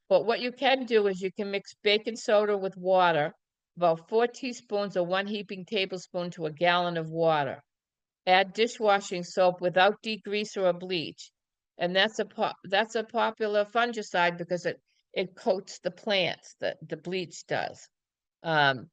But what you can do is you can mix baking soda with water, about 4 teaspoons or 1 heaping tablespoon to a gallon of water. Add dishwashing soap without degreaser or bleach. And that's a popular fungicide because it coats the plants, the bleach does. Um,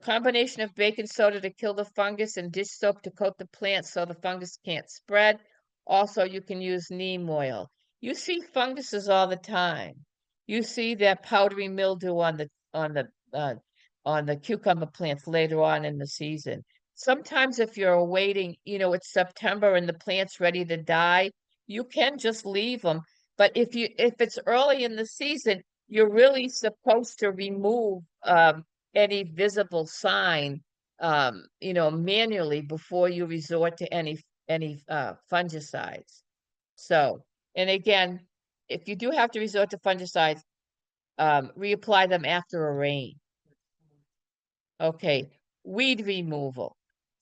Combination of baking soda to kill the fungus and dish soap to coat the plants so the fungus can't spread. Also, you can use neem oil. You see funguses all the time. You see that powdery mildew on the cucumber plants later on in the season. Sometimes if you're waiting, it's September and the plant's ready to die, you can just leave them. But if it's early in the season, you're really supposed to remove any visible sign, manually before you resort to any fungicides. So, and again, if you do have to resort to fungicides, reapply them after a rain. Okay, weed removal.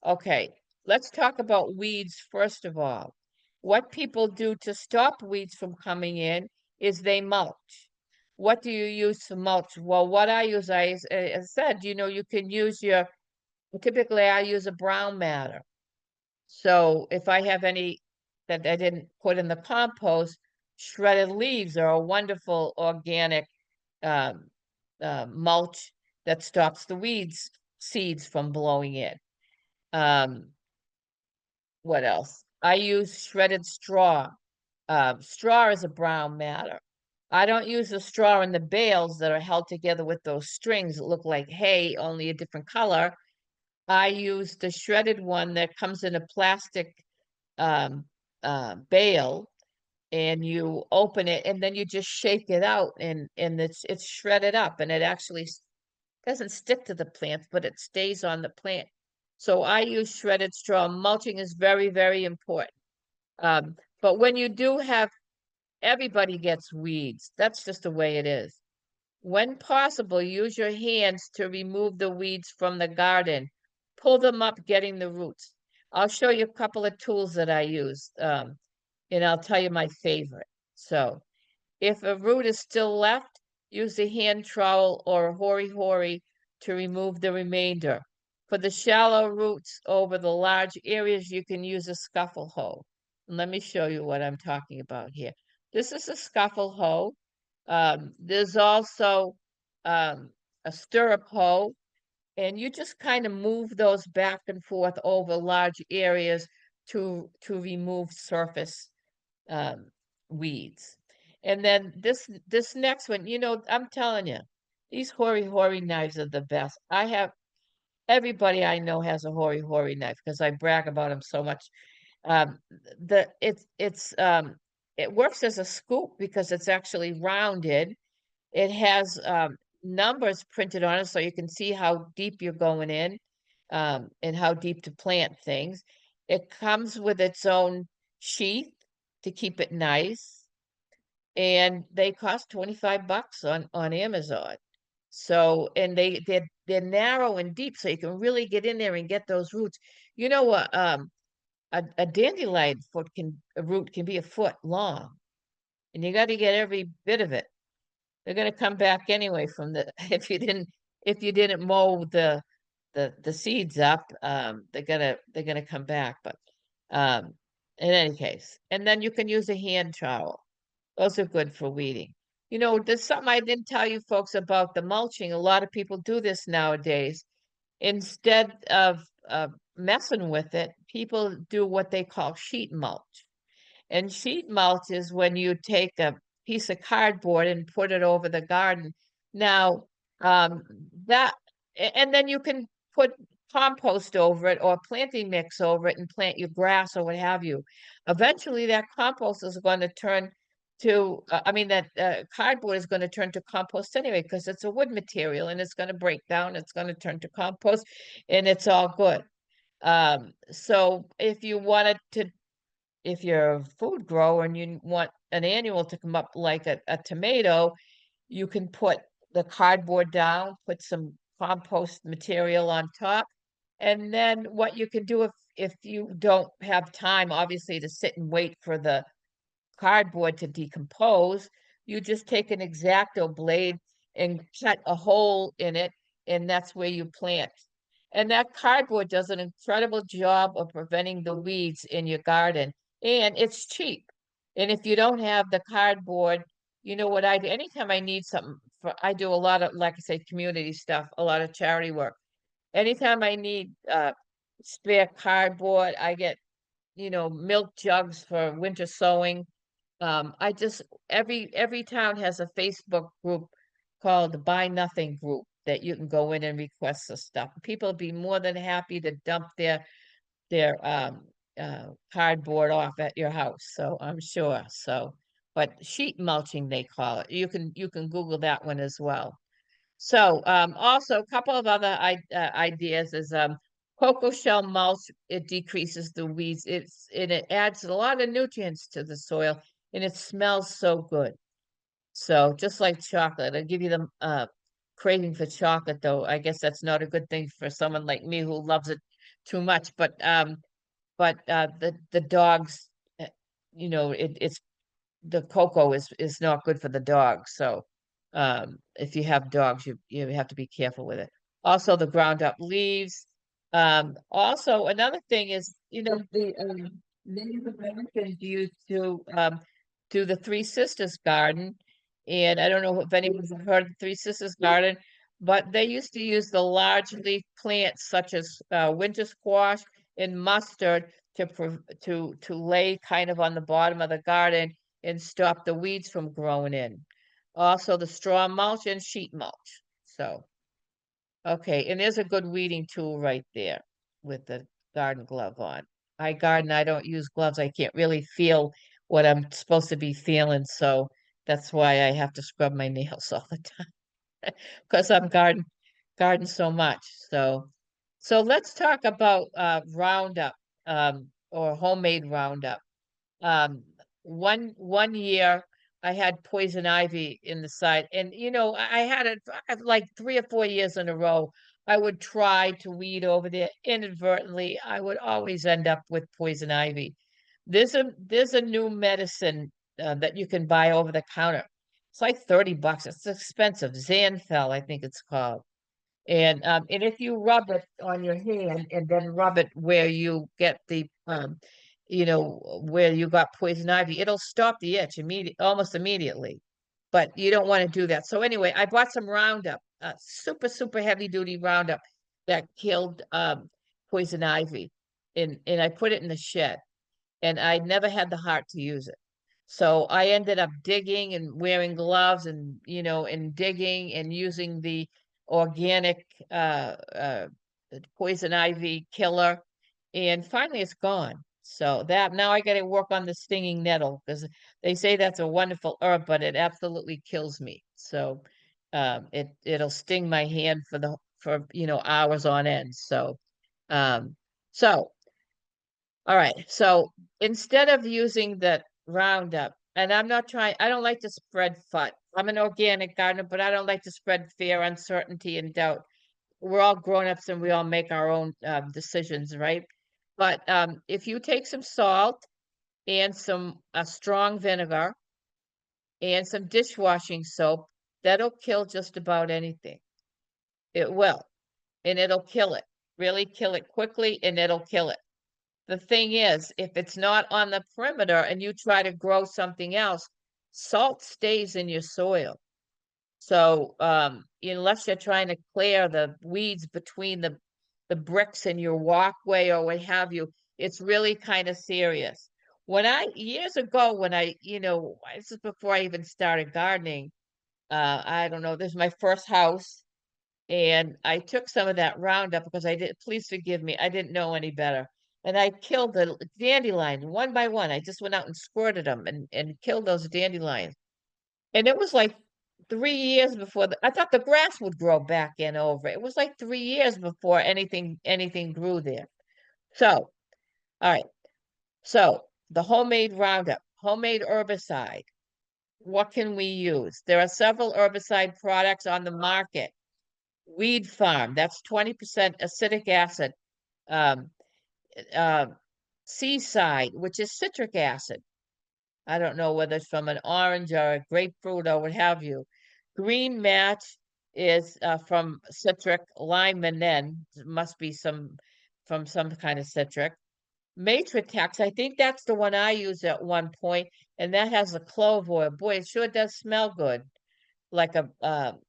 Okay, let's talk about weeds first of all. What people do to stop weeds from coming in is they mulch. What do you use to mulch? Well, what I use, I said, you can use typically I use a brown matter. So if I have any that I didn't put in the compost, shredded leaves are a wonderful organic um, mulch that stops the seeds from blowing in. What else? I use shredded straw. Straw is a brown matter. I don't use the straw in the bales that are held together with those strings that look like hay, only a different color. I use the shredded one that comes in a plastic um, bale, and you open it, and then you just shake it out, and it's shredded up, and it actually doesn't stick to the plant, but it stays on the plant. So I use shredded straw. Mulching is very, very important. But when you do have everybody gets weeds. That's just the way it is. When possible, use your hands to remove the weeds from the garden. Pull them up, getting the roots. I'll show you a couple of tools that I use, and I'll tell you my favorite. So, if a root is still left, use a hand trowel or a hori-hori to remove the remainder. For the shallow roots over the large areas, you can use a scuffle hoe. And let me show you what I'm talking about here. This is a scuffle hoe. There's also a stirrup hoe, and you just kind of move those back and forth over large areas to remove surface um, weeds. And then this next one, I'm telling you, these hori-hori knives are the best. Everybody I know has a hori-hori knife because I brag about them so much. Um, it works as a scoop because it's actually rounded. It has numbers printed on it so you can see how deep you're going in, and how deep to plant things. It comes with its own sheath to keep it nice, and they cost 25 bucks on Amazon. So, and they're narrow and deep, so you can really get in there and get those roots. You know what? A dandelion root can be a foot long, and you got to get every bit of it. They're going to come back anyway from the if you didn't mow the seeds up. They're gonna come back. But um, in any case, and then you can use a hand trowel. Those are good for weeding. There's something I didn't tell you folks about the mulching. A lot of people do this nowadays. Instead of messing with it, people do what they call sheet mulch. And sheet mulch is when you take a piece of cardboard and put it over the garden. Now, um, that, and then you can put compost over it or planting mix over it and plant your grass or what have you. Eventually, that compost is going to turn to, I mean, that cardboard is going to turn to compost anyway because it's a wood material and it's going to break down. It's going to turn to compost, and it's all good. So if you're a food grower and you want an annual to come up like a tomato, you can put the cardboard down, put some compost material on top. And then what you can do if you don't have time, obviously, to sit and wait for the cardboard to decompose, you just take an X-Acto blade and cut a hole in it, and that's where you plant. And that cardboard does an incredible job of preventing the weeds in your garden, and it's cheap. And if you don't have the cardboard, you know what I do? Anytime I need something I do a lot of, like I say, community stuff, a lot of charity work. Anytime I need spare cardboard, I get, milk jugs for winter sowing. I just every town has a Facebook group called the Buy Nothing Group that you can go in and request the stuff. People would be more than happy to dump their cardboard off at your house. So I'm sure. So, but sheet mulching they call it. You can Google that one as well. So also a couple of other ideas is cocoa shell mulch. It decreases the weeds. It adds a lot of nutrients to the soil, and it smells so good. So just like chocolate, I give you the craving for chocolate, though. I guess that's not a good thing for someone like me who loves it too much. But the dogs, it's the cocoa is not good for the dogs. So if you have dogs, you have to be careful with it. Also, the ground up leaves. Also, another thing is, the Native Americans used to do the Three Sisters Garden, and I don't know if anyone's heard of the Three Sisters Garden, but they used to use the large leaf plants such as winter squash and mustard to lay kind of on the bottom of the garden and stop the weeds from growing in. Also, the straw mulch and sheet mulch. So, okay, and there's a good weeding tool right there with the garden glove on. I garden, I don't use gloves. I can't really feel what I'm supposed to be feeling, so that's why I have to scrub my nails all the time because I'm garden so much. So let's talk about Roundup, or homemade Roundup. Um, one year I had poison ivy in the side. And, I had it like 3 or 4 years in a row. I would try to weed over there inadvertently. I would always end up with poison ivy. There's a new medicine that you can buy over the counter. It's like $30. It's expensive. Xanthel, I think it's called. And if you rub it on your hand and then rub it where you get where you got poison ivy, it'll stop the itch almost immediately. But you don't want to do that. So anyway, I bought some Roundup, super, super heavy duty Roundup that killed poison ivy. And I put it in the shed, and I never had the heart to use it. So I ended up digging and wearing gloves and digging and using the organic poison ivy killer. And finally it's gone. So that now I got to work on the stinging nettle because they say that's a wonderful herb, but it absolutely kills me. So it'll sting my hand for hours on end. Um, so all right. So instead of using the Roundup, and I don't like to spread FUT. I'm an organic gardener, but I don't like to spread fear, uncertainty, and doubt. We're all grown-ups and we all make our own decisions, right? But if you take some salt and some strong vinegar and some dishwashing soap, that'll kill just about anything. It will, and it'll kill it. Really kill it quickly, and it'll kill it. The thing is, if it's not on the perimeter and you try to grow something else, salt stays in your soil. So unless you're trying to clear the weeds between the bricks in your walkway or what have you, it's really kind of serious. Years ago, this is before I even started gardening, I don't know, this is my first house. And I took some of that Roundup because please forgive me, I didn't know any better. And I killed the dandelions one by one. I just went out and squirted them and killed those dandelions. And it was like 3 years before I thought the grass would grow back in over. It was like 3 years before anything grew there. So, all right. So the homemade Roundup, homemade herbicide. What can we use? There are several herbicide products on the market. Weed Farm, that's 20% acidic acid. Um, uh, Seaside, which is citric acid. I don't know whether it's from an orange or a grapefruit or what have you. Green Match is from citric. Lime Manen must be from some kind of citric. Matritex, I think that's the one I used at one point, and that has a clove oil. Boy, it sure does smell good, like a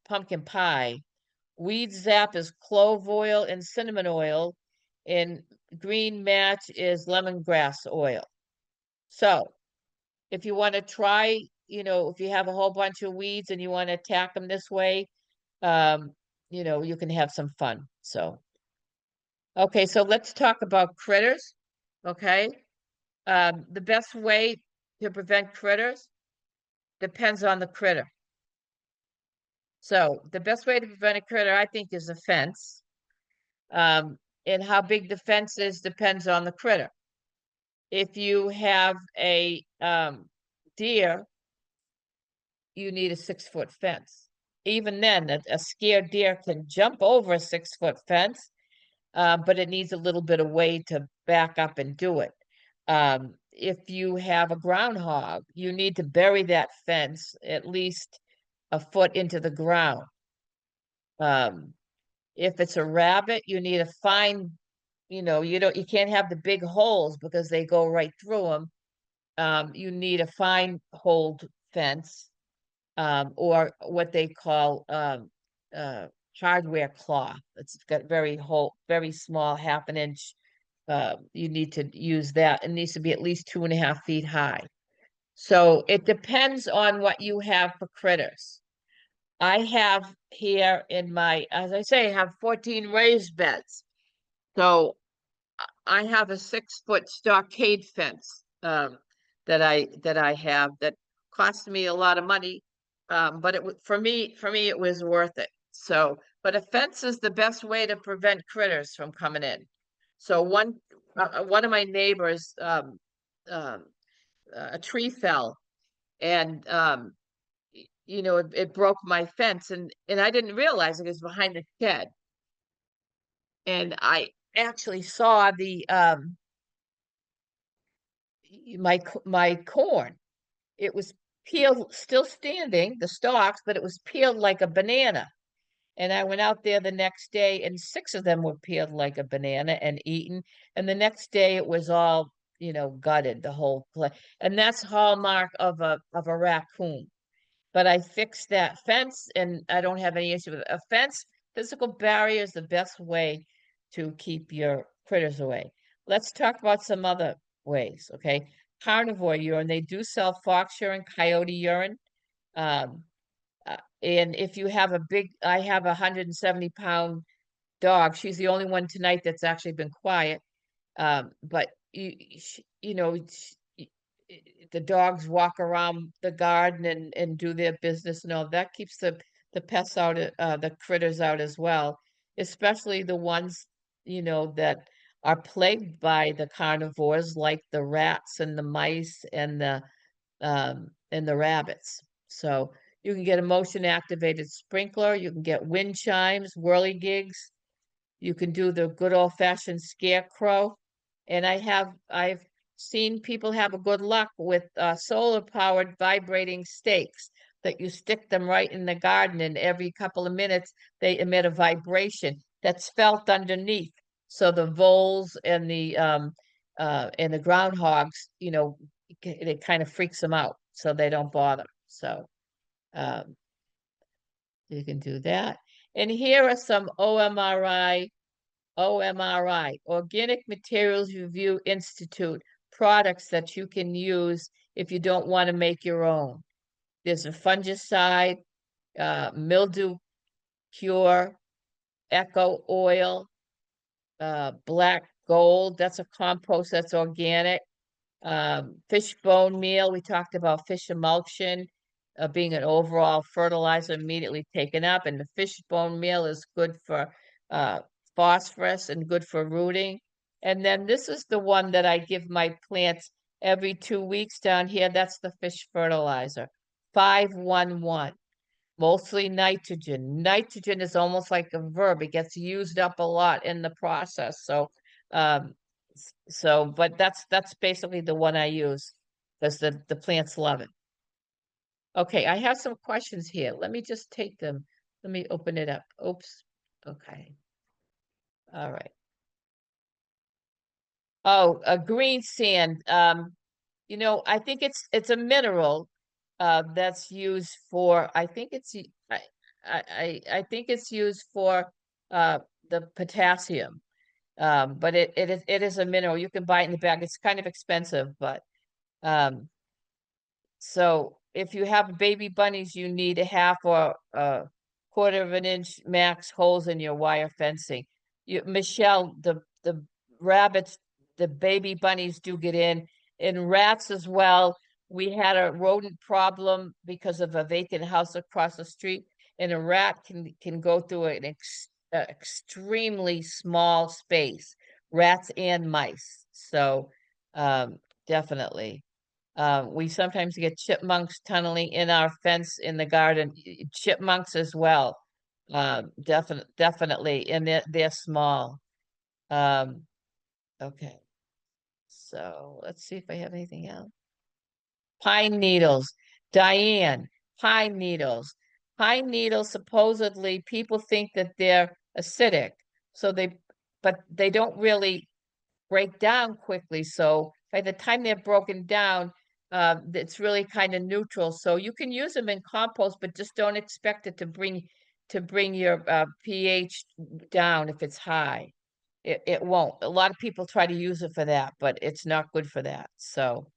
pumpkin pie. Weed Zap is clove oil and cinnamon oil, and Green Match is lemongrass oil. So if you want to try, if you have a whole bunch of weeds and you want to attack them this way, um, you can have some fun. So, okay, so let's talk about critters. Okay. The best way to prevent critters depends on the critter. So the best way to prevent a critter, I think, is a fence. And how big the fence is depends on the critter. If you have a deer, you need a 6-foot fence. Even then, a scared deer can jump over a 6-foot fence, but it needs a little bit of way to back up and do it. If you have a groundhog, you need to bury that fence at least a foot into the ground. If it's a rabbit, you need a fine, you can't have the big holes because they go right through them. You need a fine holed fence, or what they call hardware cloth. It's got very small, half an inch. You need to use that. It needs to be at least 2.5 feet high. So it depends on what you have for critters. I have here as I say, I have 14 raised beds. So I have a 6-foot stockade fence that I have that cost me a lot of money, but for me it was worth it. So, but a fence is the best way to prevent critters from coming in. So one of my neighbors, a tree fell, and you know, it broke my fence, and I didn't realize it was behind the shed. And I actually saw the my corn. It was peeled, still standing, the stalks, but it was peeled like a banana. And I went out there the next day, and 6 of them were peeled like a banana and eaten. And the next day, it was all, you know, gutted, the whole place. And that's hallmark of a raccoon. But I fixed that fence, and I don't have any issue with it. A fence, physical barrier is the best way to keep your critters away. Let's talk about some other ways, okay? Carnivore urine, they do sell fox urine, coyote urine. Um, and if you have a big, I have a 170-pound dog. She's the only one tonight that's actually been quiet. But you know, the dogs walk around the garden and do their business and all that keeps the pests out, the critters out as well, especially the ones, you know, that are plagued by the carnivores, like the rats and the mice and the rabbits. So you can get a motion activated sprinkler, you can get wind chimes, whirligigs, you can do the good old fashioned scarecrow. And I've seen people have a good luck with solar powered vibrating stakes that you stick them right in the garden, and every couple of minutes they emit a vibration that's felt underneath. So the voles and the groundhogs, you know, it kind of freaks them out, so they don't bother. So um, you can do that. And here are some OMRI, Organic Materials Review Institute products that you can use if you don't want to make your own. There's a fungicide, mildew cure, eco oil, black gold. That's a compost that's organic. Fish bone meal, we talked about fish emulsion being an overall fertilizer immediately taken up, and the fish bone meal is good for uh, phosphorus and good for rooting. And then this is the one that I give my plants every 2 weeks down here. That's the fish fertilizer, 511, mostly nitrogen. Nitrogen is almost like a verb. It gets used up a lot in the process. So um, but that's basically the one I use because the plants love it. Okay, I have some questions here. Let me just take them. Let me open it up. Oops. Okay. All right. Oh, a green sand. You know, I think it's a mineral that's used for, I think I think it's used for uh the potassium. But it is a mineral. You can buy it in the bag. It's kind of expensive, but um so if you have baby bunnies, you need a half or a quarter of an inch max holes in your wire fencing. Michelle, the rabbits, the baby bunnies do get in. In rats as well. We had a rodent problem because of a vacant house across the street, and a rat can go through an extremely small space, rats and mice. So definitely. We sometimes get chipmunks tunneling in our fence in the garden, chipmunks as well. Definitely, and they're small. Um, okay, so let's see if I have anything else. Pine needles, Diane, pine needles. Pine needles, supposedly, people think that they're acidic, so but they don't really break down quickly. So by the time they're broken down, it's really kind of neutral. So you can use them in compost, but just don't expect it to bring your pH down if it's high. It won't. A lot of people try to use it for that, but it's not good for that. So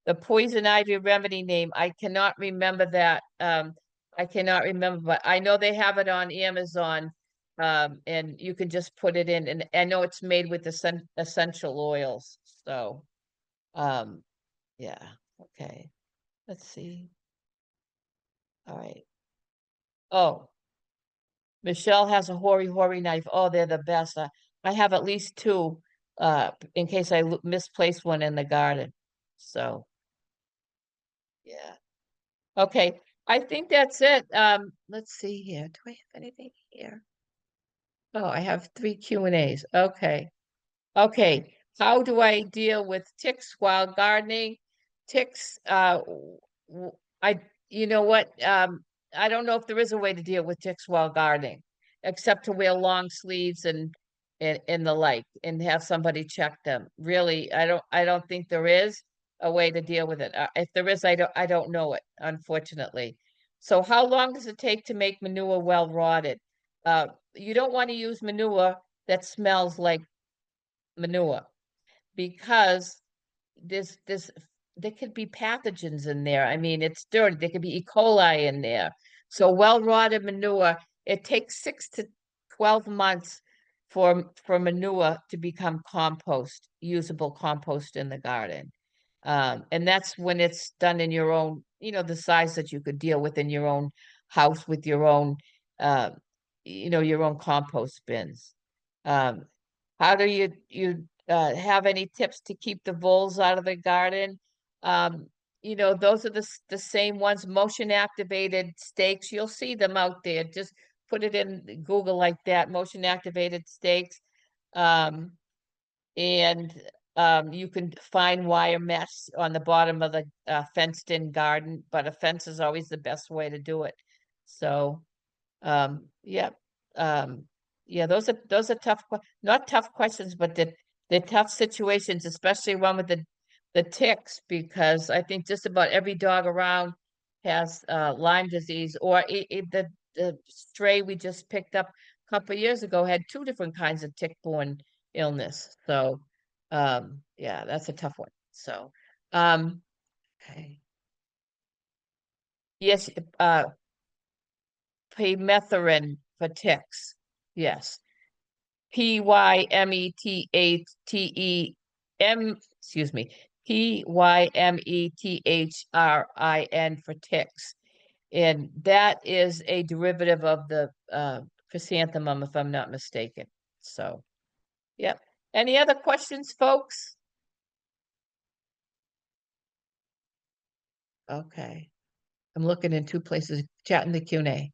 the poison ivy remedy name, I cannot remember that. I cannot remember, but I know they have it on Amazon. And you can just put it in, and I know it's made with essential oils. So, um, yeah, okay. Let's see. All right. Oh, Michelle has a hori knife. Oh, they're the best. I have at least two, in case I misplace one in the garden. So, yeah. Okay, I think that's it. Let's see here. Do I have anything here? Oh, I have 3 Q&As. Okay. Okay, how do I deal with ticks while gardening? Ticks, I, you know what, I don't know if there is a way to deal with ticks while gardening, except to wear long sleeves and the like, and have somebody check them. Really, I don't think there is a way to deal with it. If there is, I don't know it, unfortunately. So how long does it take to make manure well rotted? You don't want to use manure that smells like manure because this there could be pathogens in there. I mean, it's dirty. There could be E. coli in there. So well-rotted manure, it takes 6 to 12 months for manure to become compost, usable compost in the garden. And that's when it's done in your own, the size that you could deal with in your own house with your own, uh, your own compost bins. Um, how do you have any tips to keep the voles out of the garden? Um, those are the same ones, motion activated stakes. You'll see them out there. Just put it in Google like that, motion activated stakes. Um, and you can find wire mesh on the bottom of the fenced in garden, but a fence is always the best way to do it. So yeah. Um, yeah, those are tough, not tough questions, but the tough situations, especially one with the ticks, because I think just about every dog around has Lyme disease, or the stray we just picked up a couple of years ago had 2 different kinds of tick-borne illness. So yeah, that's a tough one. So okay. Yes, permethrin for ticks. Yes. Excuse me, Pymethtrin for ticks. And that is a derivative of the chrysanthemum, if I'm not mistaken. So, yep. Any other questions, folks? Okay. I'm looking in 2 places, chatting the Q&A.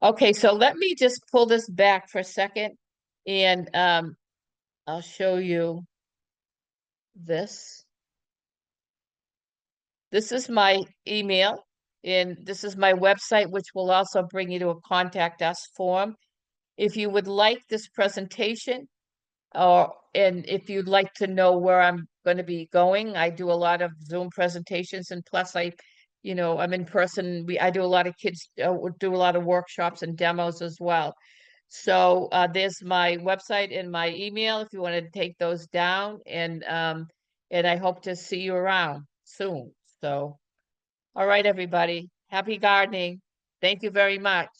Okay, so let me just pull this back for a second, and I'll show you this. This is my email, and this is my website, which will also bring you to a contact us form. If you would like this presentation, and if you'd like to know where I'm going to be going, I do a lot of Zoom presentations, and plus I'm in person. I do a lot of kids, do a lot of workshops and demos as well. So there's my website and my email if you want to take those down, and I hope to see you around soon. So, all right, everybody. Happy gardening. Thank you very much.